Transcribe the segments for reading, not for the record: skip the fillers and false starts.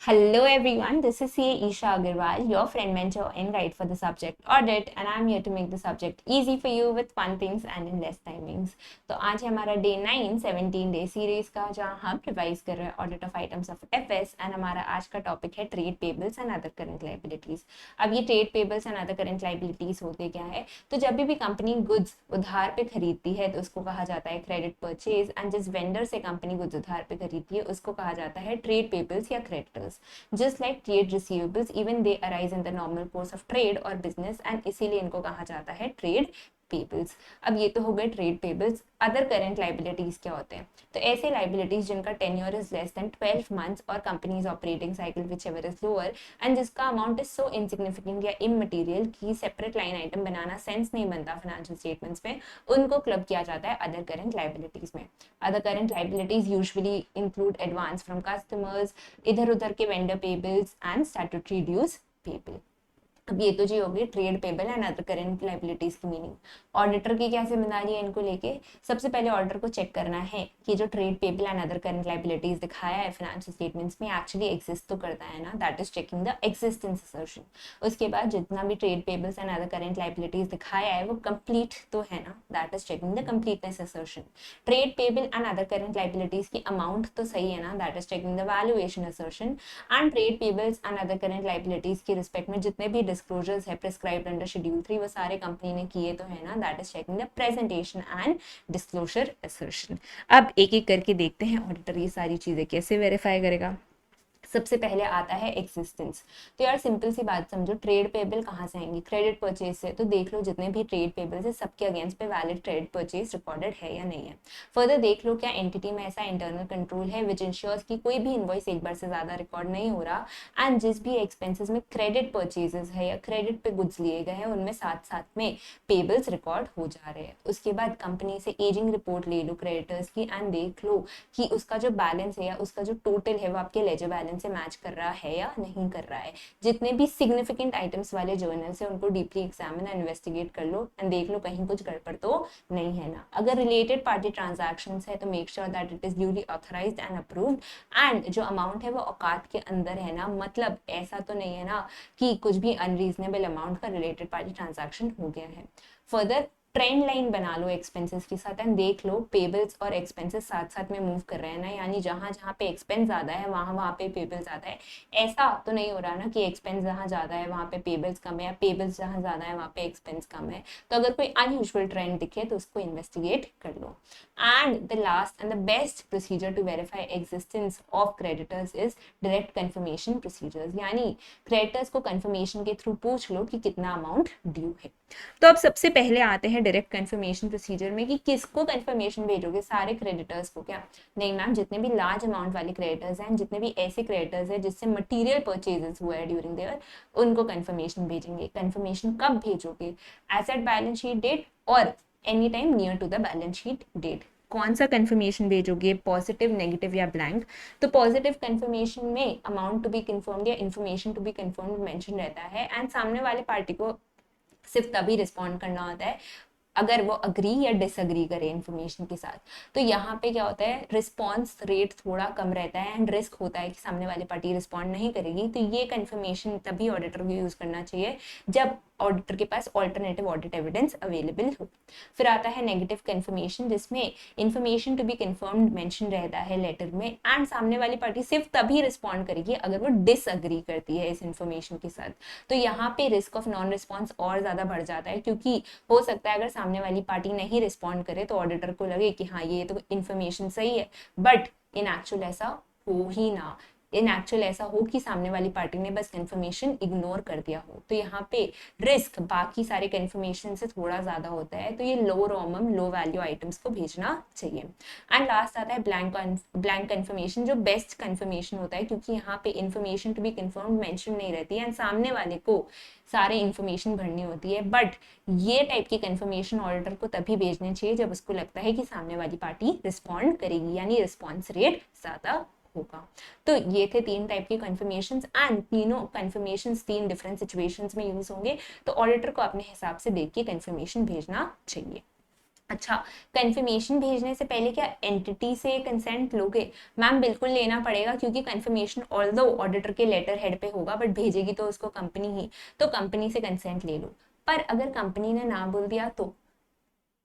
Hello everyone, this is CA Isha Agarwal, your friend, mentor and guide for the subject audit, and I'm here to make the subject easy for you with fun things and in less timings. तो आज है हमारा day 9 17 day series का, जहाँ हम revise कर रहे हैं audit of items of FS and हमारा आज का टॉपिक है trade payables and other current liabilities. अब ये trade payables and other current liabilities होते क्या है? तो जब भी कंपनी गुड्स उधार पे खरीदती है तो उसको कहा जाता है क्रेडिट परचेज, एंड जिस वेंडर से कंपनी गुड्स उधार पे खरीदती है उसको कहा जाता है ट्रेड पेबल्स या creditors. just like trade receivables, even they arise in the normal course of trade or business, and इसीलिए इनको कहा जाता है ट्रेड पेबल्स। अब ये तो हो गए trade payables. Other current liabilities क्या होते हैं? तो ऐसे लाइबिलिटीज जिनका tenure is less than 12 months और company's operating cycle whichever is lower and जिसका अमाउंट इज सो इनसिग्निफिकेंट या इमटेरियल कि सेपरेट लाइन आइटम बनाना सेंस नहीं बनता फाइनेंशियल स्टेटमेंट्स में, उनको क्लब किया जाता है अदर करेंट लाइबिलिटीज में। Other current liabilities usually include advance from customers, इधर उधर के vendor payables and statutory dues payable. अब ये तो जी होगी trade payable and other current liabilities की मीनिंग। ऑडिटर की क्या जिम्मेदारी है इनको लेके? सबसे पहले ऑडिटर को चेक करना है कि जो trade payable and other current liabilities दिखाया है फाइनेंशियल स्टेटमेंट्स में एक्चुअली एग्जिस्ट तो करता है ना, that is checking the existence assertion. उसके बाद जितना भी trade payables and other current liabilities दिखाया है वो कंप्लीट तो है ना, that is checking the completeness assertion. Trade payable and other current liabilities की अमाउंट तो सही है ना, that is checking the valuation assertion. And trade payables and other current liabilities की रिस्पेक्ट में जितने भी डिस्क्लोजर्स है प्रिस्क्राइब्ड अंडर शेड्यूल 3 वो सारे कंपनी ने किए तो है ना, that is checking the presentation and disclosure assertion. अब एक एक करके देखते हैं ऑडिटर ये सारी चीजें कैसे वेरीफाई करेगा। सबसे पहले आता है एग्जिस्टेंस। तो यार सिंपल सी बात समझो, ट्रेड पेबल कहाँ से आएंगी? क्रेडिट परचेज से। तो देख लो जितने भी ट्रेड पेबल्स है सबके अगेंस्ट पे वैलिड क्रेडिट परचेज रिकॉर्डेड है या नहीं है। फर्दर देख लो क्या एंटिटी में ऐसा इंटरनल कंट्रोल है विच इंश्योर्स कि कोई भी इनवॉइस एक बार से ज्यादा रिकॉर्ड नहीं हो रहा, एंड जिस भी एक्सपेंसेस में क्रेडिट परचेजेस है या क्रेडिट पे गुड्स लिए गए हैं उनमें साथ साथ में पेबल्स रिकॉर्ड हो जा रहे हैं। उसके बाद कंपनी से एजिंग रिपोर्ट ले लो क्रेडिटर्स की एंड देख लो कि उसका जो बैलेंस है या उसका जो टोटल है वो आपके लेजर बैलेंस से मैच कर रहा है या नहीं कर रहा है। जितने भी सिग्निफिकेंट आइटम्स वाले जर्नल्स है उनको डीपली एग्जामिन एंड इन्वेस्टिगेट कर लो एंड देख लो कहीं कुछ गड़बड़ तो नहीं है ना। अगर रिलेटेड पार्टी ट्रांजैक्शंस है तो make sure that it is duly authorised and approved, and जो अमाउंट है वो औकात के अंदर है ना, मतलब ऐसा तो नहीं है ना कि कुछ भी अनरीजनेबल अमाउंट का रिलेटेड पार्टी ट्रांजैक्शन हो गया है। फर्दर ट्रेंड लाइन बना लो एक्सपेंसेस के साथ एंड देख लो पेबल्स और एक्सपेंसेस साथ साथ में मूव कर रहे हैं ना, यानी जहां जहां पे एक्सपेंस ज्यादा है वहां वहां पे पेबल्स ज्यादा है। ऐसा तो नहीं हो रहा ना कि एक्सपेंस जहां ज्यादा है वहां पे पेबल्स कम है या पेबल्स जहां ज्यादा है वहां पे एक्सपेंस कम है। तो अगर कोई अनयूजुअल ट्रेंड दिखे तो उसको इन्वेस्टिगेट कर लो। And the last and the best procedure to verify existence of creditors is direct confirmation procedures, यानी क्रेडिटर्स को कंफर्मेशन के थ्रू पूछ लो कि कितना अमाउंट ड्यू है। तो अब सबसे पहले आते हैं डायरेक्ट कंफर्मेशन प्रोसीजर में कि किसको कंफर्मेशन भेजोगे? सारे क्रेडिटर्स को? क्या नहीं मैम, जितने भी लार्ज अमाउंट वाले क्रेडिटर्स हैं, जितने भी ऐसे क्रेडिटर्स हैं जिससे मटेरियल परचेजेस हुआ है ड्यूरिंग द ईयर, उनको कंफर्मेशन भेजेंगे। कंफर्मेशन कब भेजोगे? एसेट बैलेंस शीट डेट और any time near to the balance sheet date. कौन सा कंफर्मेशन भेजोगे? पॉजिटिव, नेगेटिव या ब्लैंक? तो पॉजिटिव कंफर्मेशन में अमाउंट टू बी कंफर्म्ड या information to be confirmed mention रहता है, एंड सामने वाले पार्टी को सिर्फ तभी रिस्पॉन्ड करना होता है अगर वो अग्री या डिसअग्री करे इन्फॉर्मेशन के साथ। तो यहाँ पे क्या होता है, रिस्पॉन्स रेट थोड़ा कम रहता है एंड रिस्क होता है कि सामने वाली पार्टी रिस्पॉन्ड नहीं करेगी। तो ये कंफर्मेशन तभी ऑडिटर को यूज करना चाहिए जब ऑडिटर के पास ऑल्टरनेटिव ऑडिट एविडेंस अवेलेबल हो। फिर आता है नेगेटिव कंफर्मेशन, जिसमें information to be confirmed mention रहता है लेटर में, एंड सामने वाली पार्टी सिर्फ तभी रिस्पॉन्ड करेगी अगर वो डिसअग्री करती है इस इंफॉर्मेशन के साथ। तो यहाँ पे रिस्क ऑफ नॉन रिस्पॉन्स और ज्यादा बढ़ जाता है, क्योंकि हो सकता है अगर सामने वाली पार्टी नहीं रिस्पॉन्ड करे तो ऑडिटर को लगे कि हाँ ये तो इन्फॉर्मेशन सही है, बट इन एक्चुअल ऐसा हो ही ना। इन एक्चुअल ऐसा हो कि सामने वाली पार्टी ने बस कंफर्मेशन इग्नोर कर दिया हो। तो यहाँ पे रिस्क बाकी सारे कंफर्मेशन से थोड़ा ज्यादा होता है, तो ये लो रोमम लो वैल्यू आइटम्स को भेजना चाहिए। एंड लास्ट आता है ब्लैंक कंफर्मेशन, जो बेस्ट कंफर्मेशन होता है, क्योंकि यहाँ पे information to be confirmed mention नहीं रहती है एंड सामने वाले को सारे इंफॉर्मेशन भरनी होती है। बट ये टाइप की कंफर्मेशन ऑडिटर को तभी भेजनी चाहिए जब उसको लगता है कि सामने वाली पार्टी रिस्पॉन्ड करेगी, यानी रिस्पॉन्स रेट ज्यादा होगा। तो ये थे तीन टाइप के कंफर्मेशंस, एंड तीनों कंफर्मेशंस तीन डिफरेंट सिचुएशंस में यूज होंगे। तो ऑडिटर को अपने हिसाब से देख के कंफर्मेशन भेजना चाहिए। अच्छा, कंफर्मेशन भेजने से पहले क्या एंटिटी से कंसेंट लोगे? मैम बिल्कुल लेना पड़ेगा, क्योंकि कंफर्मेशन ऑल्दो ऑडिटर के लेटर हेड पे होगा, बट भेजेगी तो उसको कंपनी ही, तो कंपनी से कंसेंट ले लो। पर अगर कंपनी ने ना बोल दिया तो?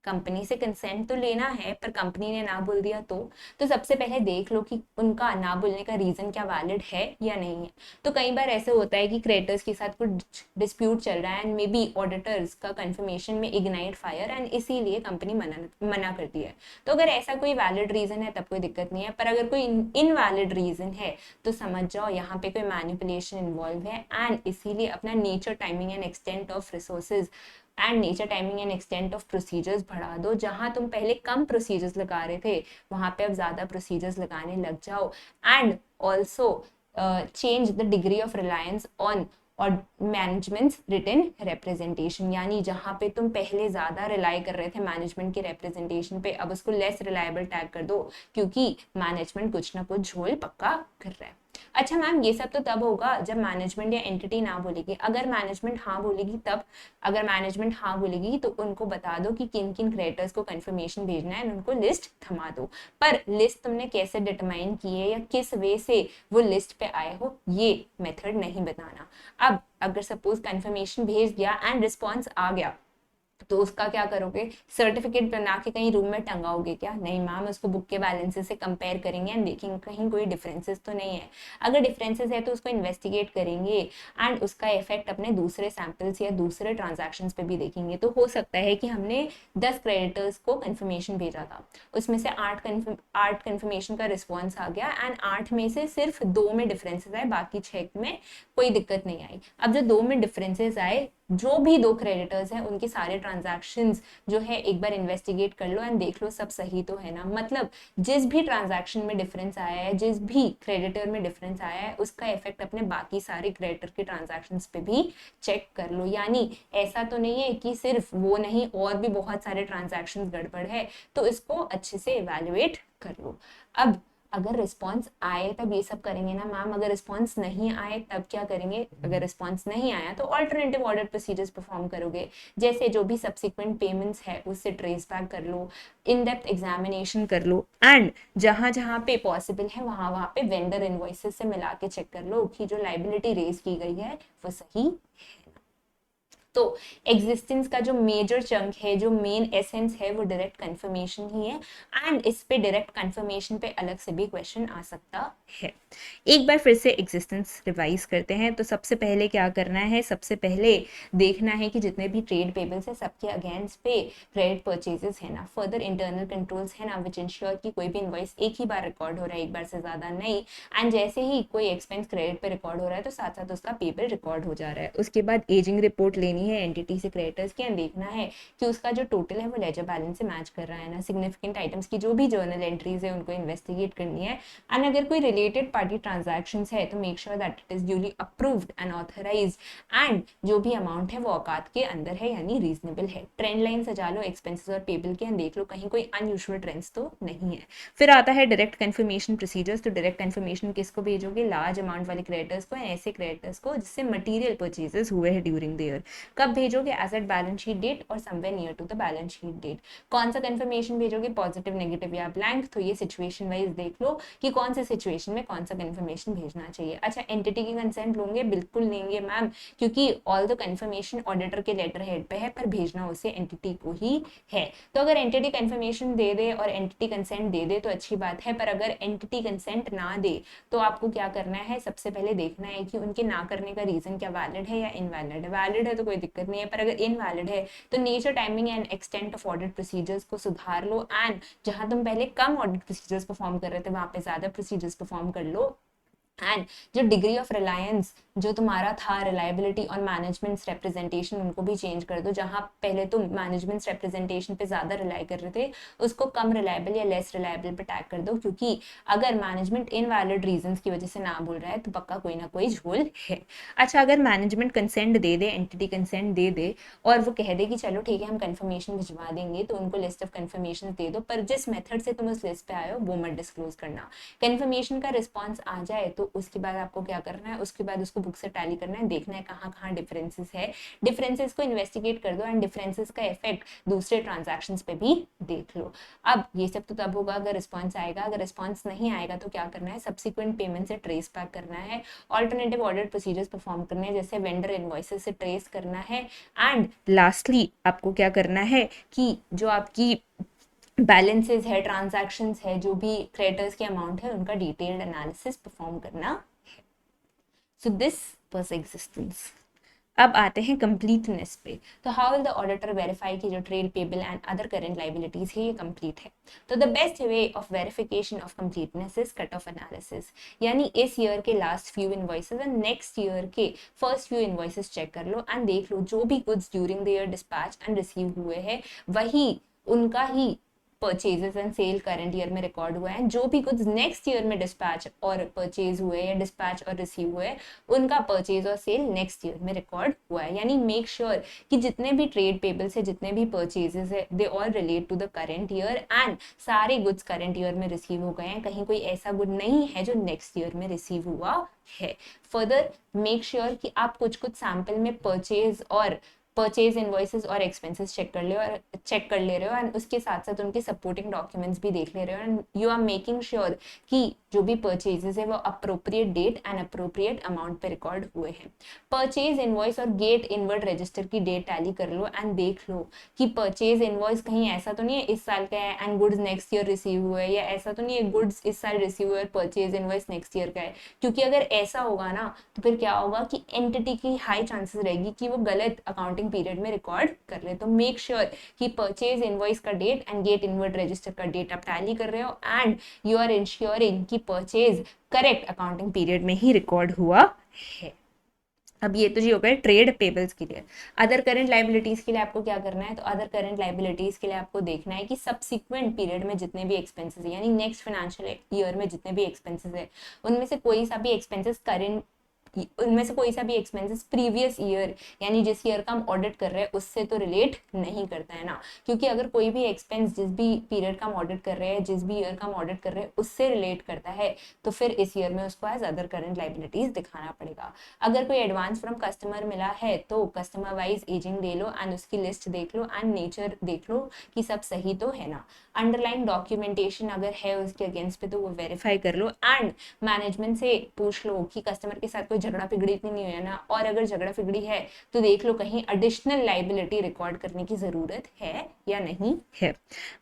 कंपनी से कंसेंट तो लेना है, पर कंपनी ने ना बोल दिया तो सबसे पहले देख लो कि उनका ना बोलने का रीजन क्या वैलिड है या नहीं है। तो कई बार ऐसे होता है कि क्रेडिटर्स के साथ कुछ डिस्प्यूट चल रहा है एंड मे बी ऑडिटर्स का कंफर्मेशन में इग्नाइट फायर एंड इसीलिए कंपनी मना करती है। तो अगर ऐसा कोई वैलिड रीजन है तब कोई दिक्कत नहीं है, पर अगर कोई इनवैलिड रीजन है तो समझ जाओ यहाँ पे कोई मैनिपुलेशन इन्वॉल्व है एंड इसीलिए अपना nature, timing and extent of resources and nature, timing and extent of procedures बढ़ा दो। जहां तुम पहले कम प्रोसीजर्स लगा रहे थे वहां पे अब ज्यादा प्रोसीजर्स लगाने लग जाओ and also change the degree of reliance on और मैनेजमेंट्स रिटन रिप्रेजेंटेशन, यानी जहां पे तुम पहले ज्यादा रिलाई कर रहे थे मैनेजमेंट के रिप्रेजेंटेशन पे, अब उसको लेस रिलायबल टैग कर दो, क्योंकि मैनेजमेंट कुछ ना कुछ झोल पक्का कर रहा है। अच्छा मैम, ये सब तो तब होगा जब मैनेजमेंट या एंटिटी ना बोलेगी। अगर मैनेजमेंट हाँ बोलेगी तब? अगर मैनेजमेंट हाँ बोलेगी तो उनको बता दो कि किन किन क्रिएटर्स को कंफर्मेशन भेजना है, उनको लिस्ट थमा दो। पर लिस्ट तुमने कैसे डिटरमाइन की है या किस वे से वो लिस्ट पे आए हो, ये मेथड नहीं बताना। अब अगर सपोज कंफर्मेशन भेज दिया एंड रिस्पॉन्स आ गया, तो उसका क्या करोगे? सर्टिफिकेट बना के कहीं रूम में टंगाओगे क्या? नहीं मैम, उसको बुक के बैलेंसेस से कंपेयर करेंगे एंड देखेंगे कहीं कोई डिफरेंसेस तो नहीं है। अगर डिफरेंसेस है तो उसको इन्वेस्टिगेट करेंगे एंड उसका इफेक्ट अपने दूसरे सैंपल्स या दूसरे ट्रांजैक्शंस पे भी देखेंगे। तो हो सकता है कि हमने 10 क्रेडिटर्स को कंफर्मेशन भेजा था, उसमें से 8 कंफर्मेशन का रिस्पॉन्स आ गया एंड 8 में से सिर्फ 2 में डिफरेंसेस आए, बाकी 6 में कोई दिक्कत नहीं आई। अब जो 2 में डिफरेंसेस आए, जो भी 2 क्रेडिटर्स हैं उनके सारे ट्रांजैक्शंस जो है एक बार इन्वेस्टिगेट कर लो एंड देख लो सब सही तो है ना। मतलब जिस भी ट्रांजैक्शन में डिफरेंस आया है, जिस भी क्रेडिटर में डिफरेंस आया है, उसका इफेक्ट अपने बाकी सारे क्रेडिटर के ट्रांजैक्शंस पे भी चेक कर लो। यानी ऐसा तो नहीं है कि सिर्फ वो नहीं और भी बहुत सारे ट्रांजैक्शंस गड़बड़ है, तो इसको अच्छे से इवैल्यूएट कर लो। अब अगर रिस्पॉन्स आए तब ये सब करेंगे ना मैम, अगर रिस्पॉन्स नहीं आए तब क्या करेंगे? अगर रिस्पॉन्स नहीं आया तो ऑल्टरनेटिव ऑर्डर प्रोसीजर्स परफॉर्म करोगे, जैसे जो भी सब्सिक्वेंट पेमेंट्स है उससे ट्रेस बैक कर लो, इन डेप्थ एग्जामिनेशन कर लो एंड जहां जहां पे पॉसिबल है वहां वहां पे वेंडर इनवॉइसेस से मिला के चेक कर लो कि जो लाइबिलिटी रेज की गई है वो सही है। तो एग्जिस्टेंस का जो मेजर चंक है, जो मेन एसेंस है, वो डायरेक्ट कंफर्मेशन ही है एंड इस पे डायरेक्ट कंफर्मेशन पे अलग से भी क्वेश्चन आ सकता है। एक बार फिर से एग्जिस्टेंस रिवाइज करते हैं। तो सबसे पहले क्या करना है? सबसे पहले देखना है कि जितने भी ट्रेड पेबल्स है सबके अगेंस्ट पे क्रेडिट परचेजेस है ना, फर्दर इंटरनल कंट्रोल्स है ना, विच इंश्योर कि कोई भी इनवॉइस एक ही बार रिकॉर्ड हो रहा है, एक बार से ज्यादा नहीं। एंड जैसे ही कोई एक्सपेंस क्रेडिट पे रिकॉर्ड हो रहा है तो साथ साथ उसका पेबल रिकॉर्ड हो जा रहा है। उसके बाद एजिंग रिपोर्ट लेनी है एंटिटी से क्रेडिटर्स की एंड देखना है कि उसका जो टोटल है वो लेजर बैलेंस से मैच कर रहा है ना। सिग्निफिकेंट आइटम्स की जो भी जर्नल एंट्रीज है उनको इन्वेस्टिगेट करनी है एंड अगर कोई रिलेटेड पार्टी ट्रांजैक्शंस है तो make sure that it is duly approved and authorised and जो भी अमाउंट है वो औकात के अंदर है यानी रीजनेबल है। ट्रेंड लाइन सजा लो एक्सपेंसेस और पेबल के एंड देख लो कहीं कोई अनयूजुअल ट्रेंड्स तो नहीं है। फिर आता है डायरेक्ट कंफर्मेशन प्रोसीजर्स। तो डायरेक्ट कंफर्मेशन किसको भेजोगे? लार्ज अमाउंट वाले क्रेडिटर्स को, ऐसे क्रेडिटर्स को जिससे मटेरियल परचेजेस हुए हैं ड्यूरिंग द ईयर। कब भेजोगे? As at balance sheet date और somewhere near to the balance sheet date. कौन सा कंफर्मेशन भेजोगे? पॉजिटिव, नेगेटिव या ब्लैंक? तो ये सिचुएशन वाइज देख लो कि कौन से सिचुएशन में कौन सा कंफर्मेशन भेजना चाहिए। अच्छा, एंटिटी की कंसेंट लोगे? बिल्कुल लेंगे मैम, क्योंकि ऑल द कंफर्मेशन ऑडिटर के लेटर हेड पे है, पर भेजना उसे एंटिटी को ही है। तो अगर एंटिटी कंफर्मेशन दे दे और एंटिटी कंसेंट दे दे तो अच्छी बात है, पर अगर एंटिटी कंसेंट ना दे तो आपको क्या करना है? सबसे पहले देखना है कि उनके ना करने का रीजन क्या वैलिड है या इनवैलिड है। वैलिड है तो कोई दिक्कत नहीं है, पर अगर इनवैलिड है तो nature, timing and extent of audit procedures को सुधार लो एंड जहां तुम पहले कम ऑडिट प्रोसीजर्स परफॉर्म कर रहे थे वहां पे ज्यादा प्रोसीजर्स परफॉर्म कर लो एंड जो डिग्री ऑफ रिलायंस जो तुम्हारा था, रिलायबिलिटी और मैनेजमेंट्स रिप्रेजेंटेशन, उनको भी चेंज कर दो। जहां पहले तुम मैनेजमेंट्स रिप्रेजेंटेशन पे ज्यादा रिलाई कर रहे थे उसको कम रिलायबल या लेस रिलायबल पे टैग कर दो, क्योंकि अगर मैनेजमेंट इनवैलिड रीजंस की वजह से ना बोल रहा है तो पक्का कोई ना कोई झोल है। अच्छा, अगर मैनेजमेंट कंसेंट दे दे, एंटिटी कंसेंट दे दे और वो कह दे कि चलो ठीक है हम कंफर्मेशन भिजवा देंगे, तो उनको लिस्ट ऑफ कंफर्मेशन दे दो, पर जिस मेथड से तुम उस लिस्ट पे आए हो वो मत डिस्क्लोज करना। कंफर्मेशन का रिस्पॉन्स आ जाए तो तो उसके बाद आपको क्या करना है, उसके बाद उसको बुक से टैली करना है, देखना है कहाँ कहाँ डिफरेंसेस है, डिफरेंसेस को इन्वेस्टिगेट कर दो एंड डिफरेंसेस का इफेक्ट दूसरे ट्रांजैक्शंस पे भी देख लो। अब ये सब तो तब होगा अगर रिस्पॉन्स आएगा, अगर रिस्पॉन्स नहीं आएगा तो क्या करना है, सब्सिक्वेंट पेमेंट से ट्रेस बैक करना है, ऑल्टरनेटिव ऑडिट प्रोसीजर्स परफॉर्म करने हैं, जैसे वेंडर इनवॉइसेस से ट्रेस करना है, एंड लास्टली आपको क्या करना है कि जो आपकी बैलेंसेस है, ट्रांजैक्शंस है, जो भी क्रेडिटर्स के अमाउंट है, उनका डिटेल्ड एनालिसिस परफॉर्म करना है। So this was existence. अब आते हैं कंप्लीटनेस पे। तो how will the auditor verify कि जो trade payable and other current liabilities है ये कंप्लीट है। तो the best way of verification of completeness is cut off analysis, यानी इस ईयर के last few invoices and next year के फर्स्ट फ्यू इनवॉइसेस चेक कर लो एंड देख लो जो भी goods during the year dispatch and receive हुए हैं वही उनका ही purchases and sale current year में रिकॉर्ड हुआ है, जो भी गुड्स नेक्स्ट ईयर में डिस्पैच और परचेज हुए या डिस्पैच और रिसीव हुए उनका परचेज और सेल नेक्स्ट ईयर में रिकॉर्ड हुआ है। यानी मेक श्योर कि जितने भी ट्रेड पेबल्स है, जितने भी परचेजेस है, they all relate to the current year and सारे गुड्स करंट ईयर में रिसीव हो गए हैं, कहीं कोई ऐसा गुड नहीं है जो नेक्स्ट ईयर में रिसीव हुआ है। फर्दर मेक श्योर कि आप कुछ कुछ सैंपल में परचेज इनवॉइसेस और एक्सपेंसेस चेक कर ले रहे हो एंड उसके साथ साथ उनके सपोर्टिंग डॉक्यूमेंट्स भी देख ले रहे हो and you are making sure कि जो भी परचेजेस है वो appropriate date and appropriate amount पे रिकॉर्ड हुए हैं। परचेज इनवॉइस और गेट इनवर्ड रजिस्टर की डेट टैली कर लो एंड देख लो कि परचेज इनवॉइस कहीं ऐसा तो नहीं है इस साल का है and goods next year receive हुए, या ऐसा तो नहीं है गुड्स इस साल रिसीव हुए और परचेज इनवॉइस नेक्स्ट ईयर का है, क्योंकि अगर ऐसा होगा ना तो फिर क्या होगा कि एंटिटी की हाई चांसेस रहेगी कि वो गलत अकाउंटिंग पीरियड में रिकॉर्ड कर ले। तो मेक श्योर कि परचेज इनवॉइस का date and gate inward register का डेट आप टैली कर रहे हो एंड यू आर इंश्योरिंग कि परचेज करेक्ट अकाउंटिंग पीरियड में ही रिकॉर्ड हुआ है। अब ये तो जी हो गए ट्रेड पेबल्स के लिए। अदर करंट लाइबिलिटीज के लिए आपको क्या करना है, तो अदर करंट लाइबिलिटीज के लिए आपको देखना है कि सब्सिक्वेंट पीरियड में जितने भी एक्सपेंसेस है, यानी नेक्स्ट फाइनेंशियल ईयर में जितने भी एक्सपेंसेस है उनमें से कोई सा भी एक्सपेंसेस प्रीवियस ईयर यानी जिस ईयर का हम ऑडिट कर रहे हैं उससे तो रिलेट नहीं करता है ना, क्योंकि अगर कोई भी एक्सपेंस जिस भी पीरियड का हम ऑडिट कर रहे हैं, जिस भी ईयर का हम ऑडिट कर रहे हैं उससे रिलेट करता है तो फिर इस ईयर में उसको एज अदर करंट लाइबिलिटीज दिखाना पड़ेगा। अगर कोई एडवांस फ्रॉम कस्टमर मिला है तो कस्टमर वाइज एजिंग ले लो एंड उसकी लिस्ट देख लो एंड नेचर देख लो कि सब सही तो है ना। अंडरलाइन डॉक्यूमेंटेशन अगर है उसके अगेंस्ट पे तो वो वेरीफाई कर लो एंड मैनेजमेंट से पूछ लो कि कस्टमर के साथ कोई झगड़ा फिगड़ी तो नहीं है ना, और अगर झगड़ा फिगड़ी है तो देख लो कहीं एडिशनल लाइबिलिटी रिकॉर्ड करने की जरूरत है या नहीं है।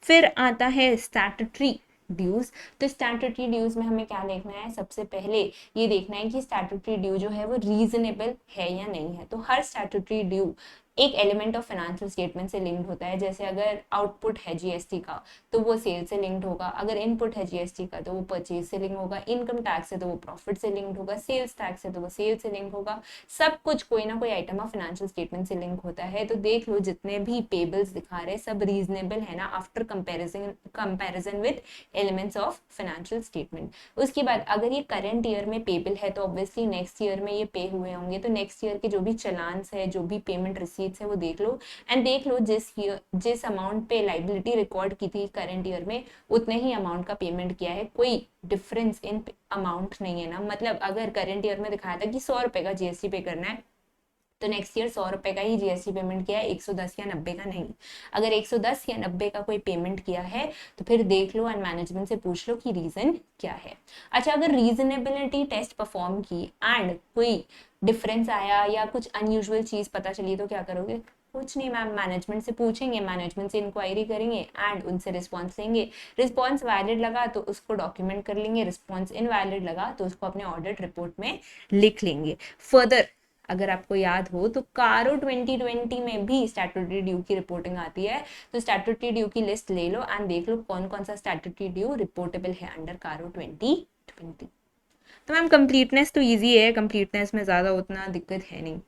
फिर आता है स्टैट्यूटरी ड्यूज। तो स्टैट्यूटरी ड्यूज में हमें क्या देखना है, सबसे पहले ये देखना है कि स्टैट्यूटरी ड्यू जो है वो रीजनेबल है या नहीं है। तो हर स्टैट्यूटरी ड्यू एक एलिमेंट ऑफ फाइनेंशियल स्टेटमेंट से लिंक्ड होता है, जैसे अगर आउटपुट है जीएसटी का तो वो सेल से लिंक्ड होगा, अगर इनपुट है जीएसटी का तो वो परचेज से लिंक होगा, इनकम टैक्स है तो वो प्रॉफिट से लिंक्ड होगा, सेल्स टैक्स है तो वो सेल से लिंक होगा, सब कुछ कोई ना कोई आइटम ऑफ फाइनेंशियल स्टेटमेंट से लिंक होता है। तो देख लो जितने भी पेबल्स दिखा रहे सब रीजनेबल है ना after comparison with elements of financial statement. उसके बाद अगर ये करंट ईयर में पेबल है तो ऑब्वियसली नेक्स्ट ईयर में ये पे हुए होंगे, तो नेक्स्ट ईयर के जो भी चलान्स है, जो भी पेमेंट रिसीट्स है वो देख लो एंड देख लो जिस अमाउंट पे लाइबिलिटी रिकॉर्ड की थी करंट ईयर में उतने ही अमाउंट का पेमेंट किया है, कोई डिफरेंस इन अमाउंट नहीं है ना। मतलब अगर करंट ईयर में दिखाया था कि 100 रुपए का जीएसटी पे करना है तो नेक्स्ट ईयर 100 रुपए का ही जीएसटी पेमेंट किया है, 110 या 90 का नहीं। अगर 110 या 90 का कोई पेमेंट किया है तो फिर देख लो एंड मैनेजमेंट से पूछ लो कि रीजन क्या है। अच्छा, अगर रीजनेबिलिटी टेस्ट परफॉर्म की एंड कोई डिफरेंस आया या कुछ अनयूजुअल चीज पता चली तो क्या करोगे, कुछ नहीं मैम, मैनेजमेंट से पूछेंगे, मैनेजमेंट से इंक्वायरी करेंगे एंड उनसे रिस्पॉन्स लेंगे। रिस्पॉन्स वैलिड लगा तो उसको डॉक्यूमेंट कर लेंगे, रिस्पॉन्स इनवैलिड लगा तो उसको अपने ऑडिट रिपोर्ट में लिख लेंगे। फर्दर अगर आपको याद हो तो कारो 2020 में भी स्टैट्यूटरी ड्यू की रिपोर्टिंग आती है, तो स्टैट्यूटरी ड्यू की लिस्ट ले लो एंड देख लो कौन कौन सा स्टैट्यूटरी ड्यू रिपोर्टेबल है अंडर कारो 2020। तो मैम कंप्लीटनेस तो इजी है, कंप्लीटनेस में ज़्यादा उतना दिक्कत है नहीं।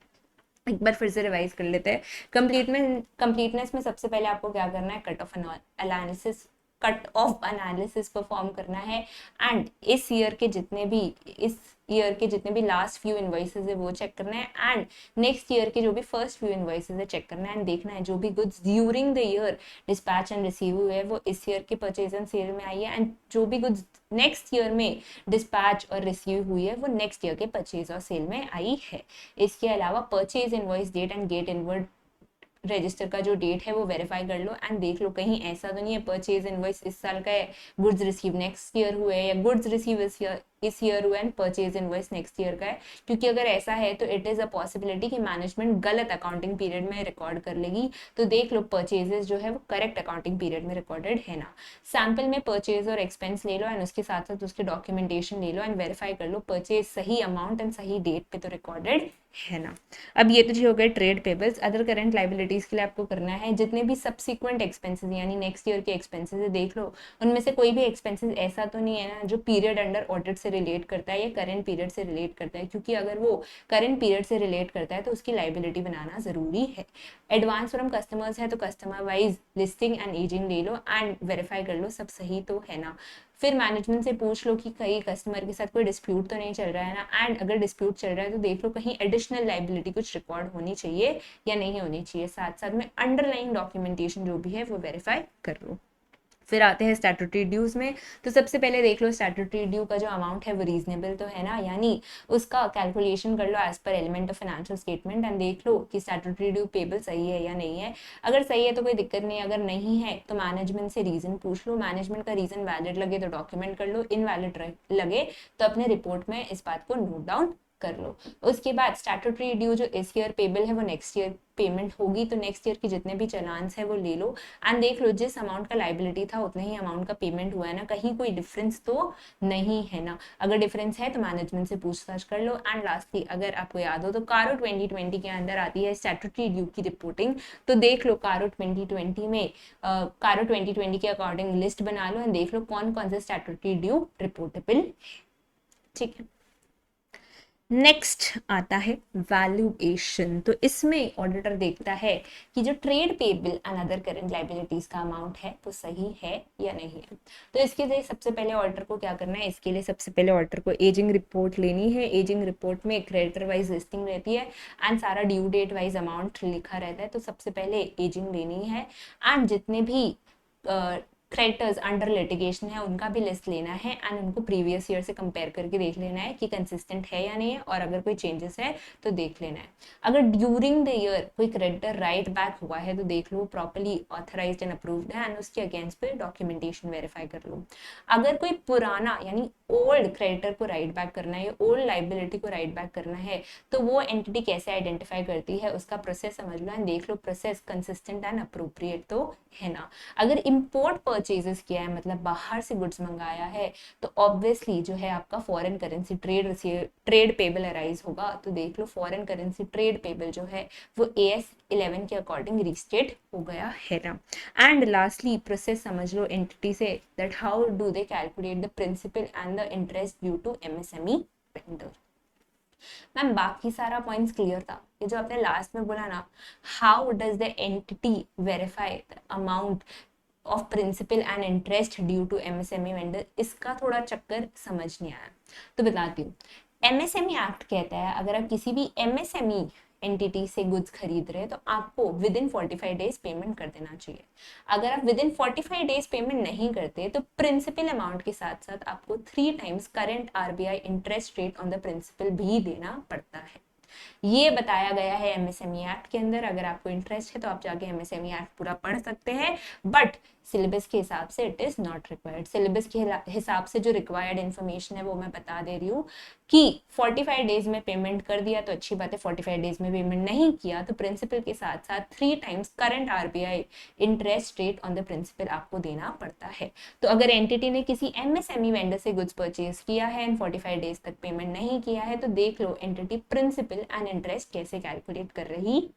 एक बार फिर से रिवाइज कर लेते हैं। कंप्लीटनेस में सबसे पहले आपको क्या करना है, cut off analysis cut off analysis perform करना है एंड इस ईयर के जितने भी लास्ट फ्यू इनवॉइसेस है वो चेक करना है एंड नेक्स्ट ईयर के जो भी फर्स्ट फ्यू इनवॉइसेस है चेक करना है एंड देखना है जो भी goods during the year dispatch and receive हुए हैं वो इस ईयर के परचेज एंड सेल में आई है एंड जो भी गुड्स नेक्स्ट ईयर में डिस्पैच और रिसीव हुई है वो नेक्स्ट ईयर के परचेज और सेल में आई है। इसके अलावा purchase invoice date and gate inward register का जो डेट है वो वेरीफाई कर लो एंड देख लो कहीं ऐसा तो नहीं है परचेज इनवॉइस इस साल का है, गुड्स रिसीव नेक्स्ट ईयर हुए या गुड्स रिसीव इस ईयर हुआ and purchase invoice next year का है, क्योंकि अगर ऐसा है तो इट इज अ पॉसिबिलिटी कि मैनेजमेंट गलत अकाउंटिंग पीरियड में रिकॉर्ड कर लेगी। तो देख लो परचेजेस जो है वो करेक्ट अकाउंटिंग पीरियड में रिकॉर्डेड है ना। सैंपल में परचेज और एक्सपेंस ले लो एंड उसके साथ साथ उसके डॉक्यूमेंटेशन ले लो एंड वेरीफाई कर लो परचेज सही अमाउंट एंड सही डेट पे तो रिकॉर्डेड है ना। अब ये तो जी हो गए trade payables. Other current liabilities के लिए आपको करना है जितने भी सब्सिक्वेंट एक्सपेंसेस यानी नेक्स्ट ईयर के एक्सपेंसेस है देख लो उनमें से कोई भी एक्सपेंसेस ऐसा तो नहीं है ना जो पीरियड अंडर ऑडिट से रिलेट करता है या करंट पीरियड से रिलेट करता है, क्योंकि अगर वो करंट पीरियड से रिलेट करता है तो उसकी लाइबिलिटी बनाना जरूरी है। एडवांस फ्रॉम कस्टमर्स है तो customer wise listing and ageing ले लो एंड वेरीफाई कर लो सब सही तो है ना। फिर मैनेजमेंट से पूछ लो कि कहीं कस्टमर के साथ कोई डिस्प्यूट तो नहीं चल रहा है ना एंड अगर डिस्प्यूट चल रहा है तो देख लो कहीं एडिशनल लाइबिलिटी कुछ रिकॉर्ड होनी चाहिए या नहीं होनी चाहिए। साथ साथ में अंडरलाइन डॉक्यूमेंटेशन जो भी है वो वेरीफाई कर लो। फिर आते हैं स्टैट्यूटरी ड्यूज में। तो सबसे पहले देख लो स्टैट्यूटरी ड्यू का जो अमाउंट है वो रीजनेबल तो है ना, यानी उसका कैलकुलेशन कर लो as per element of financial statement and देख लो कि स्टैट्यूटरी ड्यू पेबल सही है या नहीं है। अगर सही है तो कोई दिक्कत नहीं, अगर नहीं है तो मैनेजमेंट से रीजन पूछ लो। मैनेजमेंट का रीजन वैलिड लगे तो डॉक्यूमेंट कर लो, इनवैलिड लगे तो अपने रिपोर्ट में इस बात को नोट डाउन कर लो। उसके बाद स्टैट्यूटरी ड्यू जो इस ईयर पेबल है वो नेक्स्ट ईयर पेमेंट होगी, तो नेक्स्ट ईयर के जितने भी चालान्स है वो ले लो एंड देख लो जिस अमाउंट का लाइबिलिटी था उतने ही अमाउंट का पेमेंट हुआ है ना, कहीं कोई डिफरेंस तो नहीं है ना। अगर डिफरेंस है तो मैनेजमेंट से पूछताछ कर लो। एंड लास्टली अगर आपको याद हो तो कारो 2020 के अंदर आती है स्टैट्यूटरी ड्यू की रिपोर्टिंग। तो देख लो कारो 2020 में कारो 2020 के अकॉर्डिंग लिस्ट बना लो एंड देख लो कौन कौन से स्टैट्यूटरी ड्यू रिपोर्टेबल है। ठीक है, नेक्स्ट आता है वैल्यूएशन। तो इसमें ऑडिटर देखता है कि जो trade payable and other current liabilities का अमाउंट है वो सही है या नहीं है। तो इसके लिए सबसे पहले ऑडिटर को क्या करना है, इसके लिए सबसे पहले ऑडिटर को एजिंग रिपोर्ट लेनी है। एजिंग रिपोर्ट में क्रेडिटर वाइज लिस्टिंग रहती है एंड सारा ड्यू डेट वाइज अमाउंट लिखा रहता है। तो सबसे पहले एजिंग लेनी है एंड जितने भी क्रेडिटर्स अंडर लिटिगेशन है उनका भी लिस्ट लेना है एंड उनको प्रीवियस ईयर से कंपेयर करके देख लेना है कि कंसिस्टेंट है या नहीं है, और अगर कोई चेंजेस है तो देख लेना है। अगर ड्यूरिंग द ईयर कोई क्रेडिटर राइट बैक हुआ है तो देख लो प्रॉपर्ली ऑथराइज्ड एंड अप्रूव्ड है एंड उसके अगेंस्ट पे डॉक्यूमेंटेशन वेरीफाई कर लो। अगर कोई पुराना यानी ओल्ड क्रेडिटर को राइट बैक करना है, ओल्ड लाइबिलिटी को राइट बैक करना है, तो वो एंटिटी कैसे आइडेंटिफाई करती है उसका प्रोसेस समझ लो एंड देख लो प्रोसेस कंसिस्टेंट एंड अप्रोप्रिएट तो है ना। अगर इंपोर्ट परचेजेस किया है मतलब बाहर से गुड्स मंगाया है तो ऑब्वियसली जो है आपका foreign currency trade payable arise होगा। तो देख लो फॉरेन करेंसी ट्रेड पेबल जो है वो AS 11 के अकॉर्डिंग रीस्टेट हो गया है ना। एंड लास्टली प्रोसेस समझ लो एंटिटी से that how do they calculate the principal and the interest due to MSME vendor. Ma'am बाकी सारा पॉइंट्स क्लियर था, ये जो आपने लास्ट में बोला ना how does the entity verify the amount of principal and interest due to MSME vendor, इसका थोड़ा चक्कर समझ नहीं आया तो बताती हूँ। MSME एक्ट कहता है अगर आप किसी भी MSME एंटिटी से गुड्स खरीद रहे हैं तो आपको विद इन 45 डेज पेमेंट कर देना चाहिए। अगर आप विद इन 45 डेज पेमेंट नहीं करते तो प्रिंसिपल अमाउंट के साथ साथ आपको 3 times current RBI interest rate on the principal भी देना पड़ता है। ये बताया गया है MSME एक्ट के अंदर। अगर आपको इंटरेस्ट है तो आप जाके MSME एक्ट पूरा पढ़ सकते हैं, बट सिलेबस के हिसाब से it is not required. Syllabus के हिसाब से जो रिक्वायर्ड इन्फॉर्मेशन है वो मैं बता दे रही हूँ कि 45 डेज में पेमेंट कर दिया तो अच्छी बात है, 45 डेज में पेमेंट नहीं किया तो प्रिंसिपल के साथ साथ 3 times current RBI interest rate on the principal आपको देना पड़ता है। तो अगर एंटिटी ने किसी MSME वेंडर से गुड्स परचेज किया है एंड 45 डेज तक पेमेंट नहीं किया है तो देख लो एंटिटी प्रिंसिपल एंड इंटरेस्ट कैसे कैलकुलेट कर रही।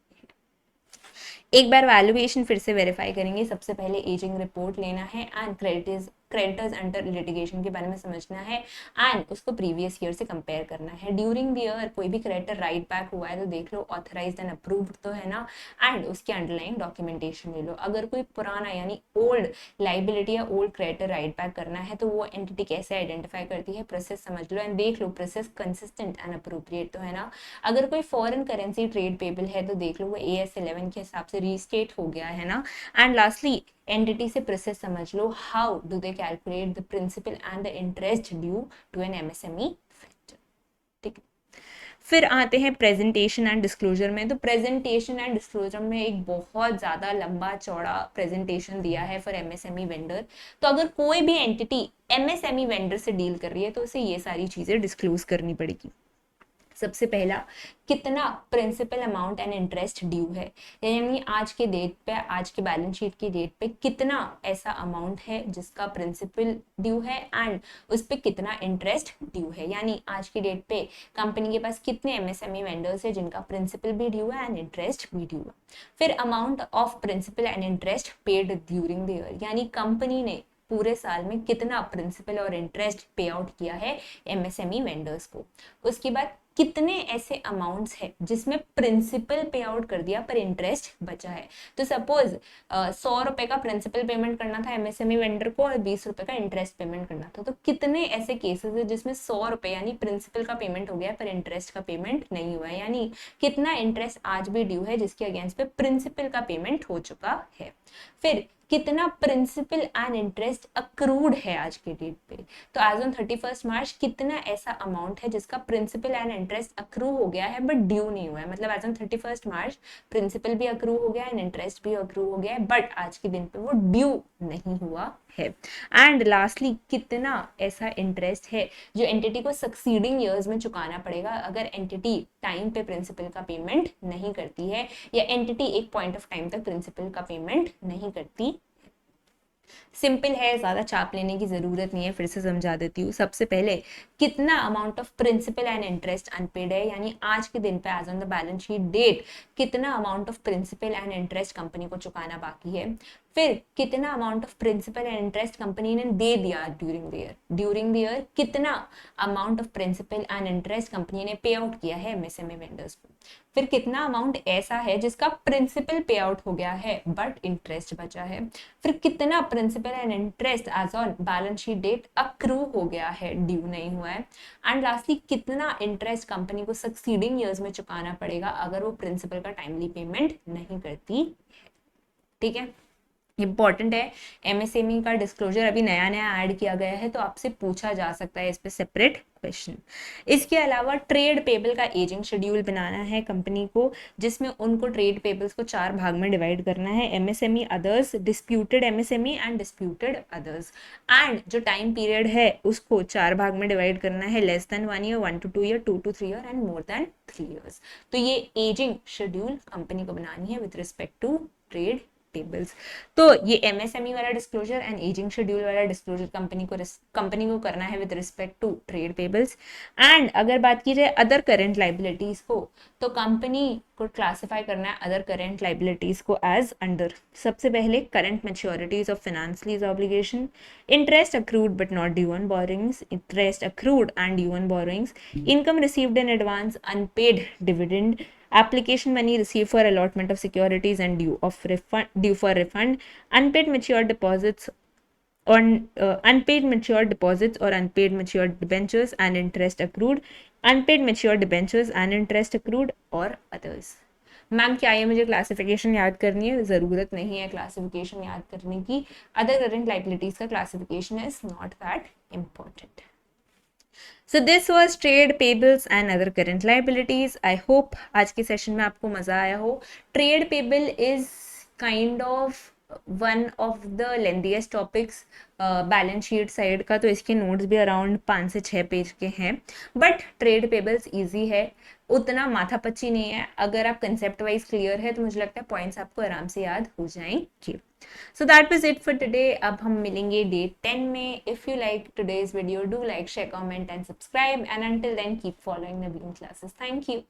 एक बार वैल्यूएशन फिर से वेरीफाई करेंगे। सबसे पहले एजिंग रिपोर्ट लेना है and creditors creditors under litigation के बारे में समझना है एंड उसको प्रीवियस ईयर से कंपेयर करना है। ड्यूरिंग द ईयर कोई भी क्रेडिटर राइट बैक हुआ है तो देख लो ऑथराइज्ड एंड अप्रूव्ड तो है ना, एंड उसके अंडरलाइंग डॉक्यूमेंटेशन ले लो। अगर कोई पुराना यानी ओल्ड लाइबिलिटी या ओल्ड क्रेडिटर राइट बैक करना है तो वो एंटिटी कैसे आइडेंटिफाई करती है, प्रोसेस समझ लो एंड देख लो प्रोसेस कंसिस्टेंट एंड अप्रोप्रिएट तो है ना। अगर कोई फॉरेन करेंसी ट्रेड पेबल है तो देख लो वो AS11 के हिसाब से रीस्टेट हो गया है ना। एंड लास्टली एंटिटी से प्रोसेस समझ लो, how do they calculate the principal and the interest due to an MSME factor. ठीक है, फिर आते हैं प्रेजेंटेशन एंड डिस्क्लोजर में। तो प्रेजेंटेशन एंड डिस्क्लोजर में एक बहुत ज़्यादा लंबा चौड़ा प्रेजेंटेशन दिया है फॉर MSME वेंडर। तो अगर कोई भी एंटिटी MSME वेंडर से डील कर रही है तो उसे ये सारी चीज़ें डिस्क्लोज करनी पड़ेगी। सबसे पहला, कितना principal amount and interest due है, यानी आज के डेट पे, आज के बैलेंस शीट की डेट पे कितना ऐसा अमाउंट है जिसका प्रिंसिपल ड्यू है एंड उस पे कितना इंटरेस्ट ड्यू है, यानी आज की डेट पे कंपनी के पास कितने MSME वेंडर्स है जिनका प्रिंसिपल भी ड्यू है एंड इंटरेस्ट भी ड्यू है। फिर amount of principal and interest paid during the year, यानी कंपनी ने पूरे साल में कितना प्रिंसिपल और इंटरेस्ट पे आउट किया है MSME वेंडर्स को। उसके बाद कितने ऐसे अमाउंट्स है जिसमें प्रिंसिपल पे आउट कर दिया पर इंटरेस्ट बचा है। तो सपोज 100 रुपए का प्रिंसिपल पेमेंट करना था MSME वेंडर को और 20 रुपए का इंटरेस्ट पेमेंट करना था, तो कितने ऐसे केसेस है जिसमें 100 रुपए यानी प्रिंसिपल का पेमेंट हो गया पर इंटरेस्ट का पेमेंट नहीं हुआ है, यानी कितना इंटरेस्ट आज भी ड्यू है जिसके अगेंस्ट पे प्रिंसिपल का पेमेंट हो चुका है। फिर कितना प्रिंसिपल एंड इंटरेस्ट अक्रूड है आज के डेट पे। तो एज ऑन 31 मार्च कितना ऐसा अमाउंट है जिसका प्रिंसिपल एंड इंटरेस्ट अक्रू हो गया है बट ड्यू नहीं हुआ है, मतलब एज ऑन 31 मार्च प्रिंसिपल भी अक्रू हो गया है एंड इंटरेस्ट भी अक्रू हो गया है बट आज के दिन पे वो ड्यू नहीं हुआ है। एंड लास्टली कितना ऐसा इंटरेस्ट है जो एंटिटी को सक्सीडिंग ईयर्स में चुकाना पड़ेगा अगर एंटिटी टाइम पे प्रिंसिपल का पेमेंट नहीं करती है या एंटिटी एक पॉइंट ऑफ टाइम तक प्रिंसिपल का पेमेंट नहीं करती। सिंपल है, ज्यादा चाप लेने की जरूरत नहीं है, फिर से समझा देती हूँ। सबसे पहले कितना amount of principal and interest unpaid है, यानी आज के दिन पे as on the balance sheet date कितना amount of principal and interest company को चुकाना बाकी है। फिर कितना amount of principal and interest company ने दे दिया during the year, during the year कितना amount of principal and interest company ने पे आउट किया है MSME वेंडर्स को। फिर कितना अमाउंट ऐसा है जिसका प्रिंसिपल पे आउट हो गया है बट इंटरेस्ट बचा है। फिर कितना principal and interest as on balance sheet date accrue हो गया है, ड्यू नहीं हुआ है। एंड लास्टली कितना इंटरेस्ट कंपनी को सक्सीडिंग ईयर्स में चुकाना पड़ेगा अगर वो प्रिंसिपल का टाइमली पेमेंट नहीं करती है। ठीक है, इंपॉर्टेंट है। MSME का डिस्क्लोजर अभी नया नया ऐड किया गया है तो आपसे पूछा जा सकता है इस पे सेपरेट क्वेश्चन। इसके अलावा ट्रेड पेबल का एजिंग शेड्यूल बनाना है कंपनी को, जिसमें उनको ट्रेड पेबल्स को 4 भाग में डिवाइड करना है, MSME others, disputed MSME and disputed others. And जो टाइम पीरियड है उसको 4 भाग में डिवाइड करना है, less than 1 year, 1 to 2 year, 2 to 3 year and more than 3 years. तो ये एजिंग शेड्यूल कंपनी को बनानी है with respect to trade tables. तो ये MSME वाला डिस्क्लोजर एंड एजिंग शेड्यूल वाला डिस्क्लोजर कंपनी को करना है with respect to trade payables. And अगर बात की जाए अदर करेंट लाइबिलिटीज को, तो कंपनी को क्लासिफाई करना है अदर करेंट लाइबिलिटीज को एज अंडर। सबसे पहले current maturities of finance lease obligation, interest accrued but not due on borrowings, interest accrued and due on borrowings, income received in advance, unpaid dividend, application money received for allotment of securities and due for refund, unpaid matured deposits on unpaid matured deposits or unpaid matured debentures and interest accrued, unpaid matured debentures and interest accrued or others। Ma'am क्या ये मुझे classification याद करनी है? ज़रूरत नहीं है classification याद करने की। अदर करेंट लाइबिलिटीज का classification is not that important. So this was trade payables and other current liabilities. I hope आज के सेशन में आपको मज़ा आया हो। Trade payable is kind of one of the lengthiest topics balance sheet side का, तो इसके नोट्स भी अराउंड 5 से 6 पेज के हैं। बट ट्रेड पेबल्स ईजी है, उतना माथापच्ची नहीं है। अगर आप कंसेप्ट वाइज क्लियर है तो मुझे लगता है पॉइंट्स आपको आराम से याद हो जाएंगे। So that was it for today. अब हम मिलेंगे डे 10 में। If you like today's video, do like, share, comment and subscribe. And until then, keep following Naveen classes. Thank you.